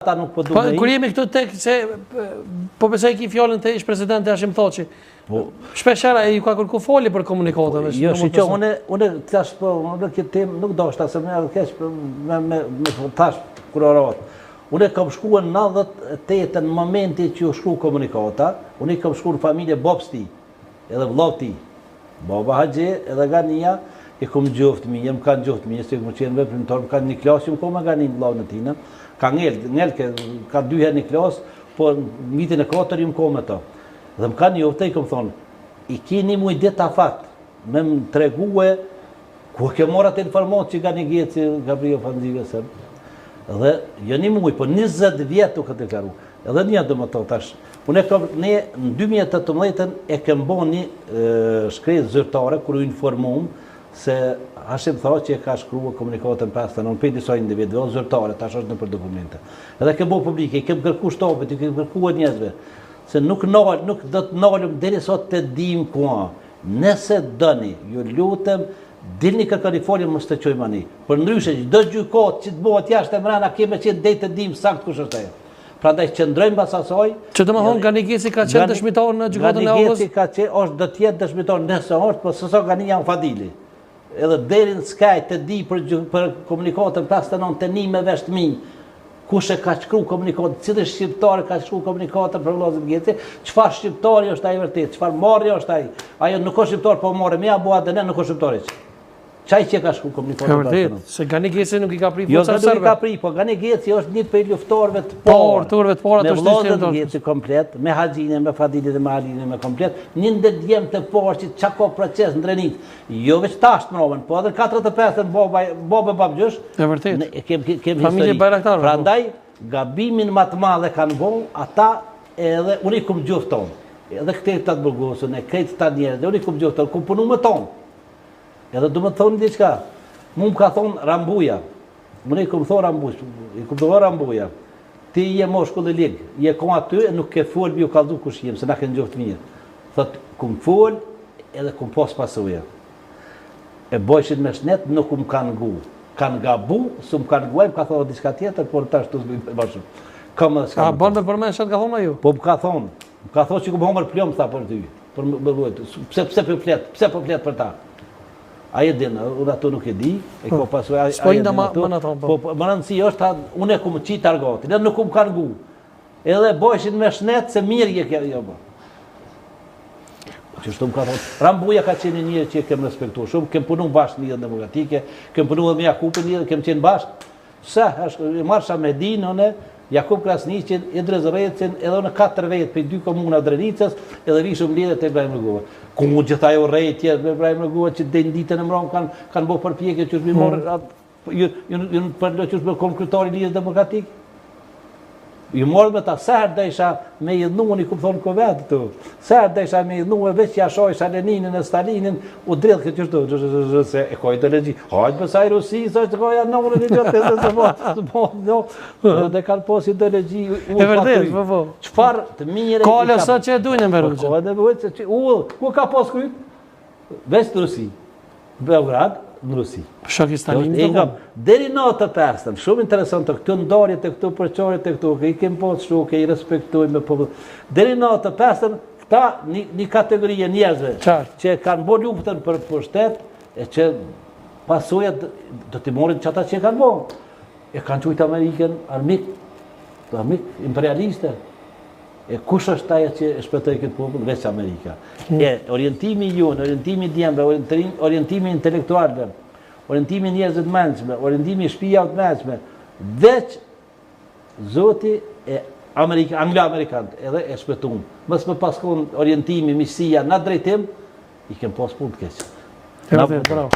ata nuk po duhet. Kur jemi këtu tek se po besoj ki fjalën të ish presidenti Hashim Thoçi. Shpeshherë ai ka kërku foli për komunikatën. Jo, shiqo, unë tash po, në këtë temë nuk doshta se më keq me tash kurorat. Unë kam shkuar në 98 në momenti që u shkru komunikata, unë kam shkuar në familje babës ti, edhe vllau ti. Baba Haxhi edhe Gania e kom gjoftë mi, më kanë gjoftë mi, se më qenë veprimtar, më kanë një klasë, më koma Ganin vllau në tina. Ka ngel ka 2 herë një klasë, po në vitin e 4 më koma to. Dhe më kanë njoftë, i kom thonë, i kini mu i ditë afat, me më tregue, ku ke morat informatë që ka një gjetë që Gabriel Fanzive sëmë. Dhe jo një muj, po 20 vjetë u këtë deklaru. Edhe një do më të tash. Ne në 2018 e kem bo një shkresë zyrtare, kër u informum se Hashim Thoçi e ka shkrua komunikatën 59, për disa individual zyrtare, tash është në për dokumente. Edhe kem bo publike, i kem kërku shtopet, i kem kërku njëzve, se nuk do të nalëm deri sot të dim kua. Nëse dëni, ju lutem, dilni kërkani folje më së të qojmë ani. Për ndryshe, çdo gjykat që të bëhet jashtë e mrena, keme që dej të dim sakt kush është ajo. Pra ndaj qëndrojmë bas asaj. Që të më thonë Ganigeci ka qenë dëshmitar në gjykatën e Aulës? Ganigeci ka qenë, është do të jetë dëshmitar nëse është, po sëso Gania janë Fadili. Edhe deri në skaj të di për komunikatën 59 të një me vesh të mi, kush e ka shkru komunikatën, cilë shqiptare ka shkru komunikatën për vllazën Geci, çfarë shqiptari është ai vërtet, çfarë marrje është ai. Ajo nuk është shqiptar, po marrë me abu atë nuk është shqiptari. Qaj që ka shku komunikatën? Vërtet, se Ganigeci nuk i ka pri jo, nuk i ka pri, po Ganigeci është një për luftorëve të parë. Me vllazën Geci komplet, me Haxhin, me Fadilin dhe me Alinin me komplet, një ndër djemë të parë që qa ka proces në Drenit. Jo veç tash të mrovën, po edhe 45 babë babgjësh. E vërtet, kem familje Bajraktarëve. Pra ndaj, gabimin më të madhe kanë bon, ata edhe unë i kum gjofton. Edhe këtë të atë burgosën, e këtë të njerëz, unë i kum gjofton, kum punu me tonë. Edhe du më të thonë diçka, mu më ka thonë Rambuja, më i këmë thonë Rambuja, i këmë thonë Rambuja, ti je moshkull e ligë, je kom aty e nuk ke folë mi u kaldu kush jem, se na kënë gjoftë mirë. Thotë, këmë folë edhe këmë pas pasuja. E bojshin me shnet, nuk më kanë gu. Kanë gabu, su më kanë guaj, më ka thonë diçka tjetër, por ta shtu zbim për bashkëm. A banë me përmenë që ka thonë a ju? Po më ka thonë që këmë homër plomë, tha për ty. Pse për fletë për ta? Aje dinë, unë ato nuk e di, e ko pasu aje dinë ato, po më rëndësi është, unë e kumë qitë argatin, edhe nuk kumë kanë gu. Edhe bojshin me shnet se mirë je kja jo bë. Që shtu më ka thonë, Rambuja ka qenë njërë që kem respektu shumë, kem punu bashkë një demokratike, kem punu dhe me Jakupin një, kem qenë bashkë. Se, marsha me dinë, Jakub Krasniqin, Idris Recin, edhe në 4 vetë për 2 komuna Drenicës, edhe vishëm lidhet e Ibrahim Rëgova. Ku mu gjitha jo rejt tjetë me Ibrahim Rëgova, që dhe në ditën e mronë kanë bo përpjekje që është mi morë, ju në përlo që është me konkretari lidhës demokratikë. Ju morë me ta, sërë dhe isha me idhnu, unë i kumë thonë kovetë të, sërë dhe isha me idhnu e veç jashoj Leninin e Stalinin, u dredhë këtë qështu, se e ka ideologi, hajtë pësaj Rusi, së është ka janë në religion, dhe kanë pos ideologi, e vërdet, po. Qëfar të mire... Kale sa që e dujnë në Berugje. Ku ka pos kujtë? Veç të Rusi, Beograd, në Rusi. Shakistanin të kom. Deri në të pestën, shumë interesant të këtu ndarje të këtu përqarit të këtu, i kem posë shuke, i respektuj me popull. Deri në të pestën, këta një kategorije njerëzve që kanë bo luftën për pushtet, e që pasojat do t'i morin që ata që kanë bo. E kanë qujtë Amerikën armik imperialiste. E kush është aje që e shpëtoj këtë popull? Veç Amerika. Orientimi junë, orientimi djemve, orientimi intelektualve, orientimi njerëzit mençme, orientimi shpija të mençme, veç zoti e anglo-amerikanët edhe e shpëtum. Mësë më paskon orientimi, misia, në drejtim, i kem pas punë të keqë. Bravo.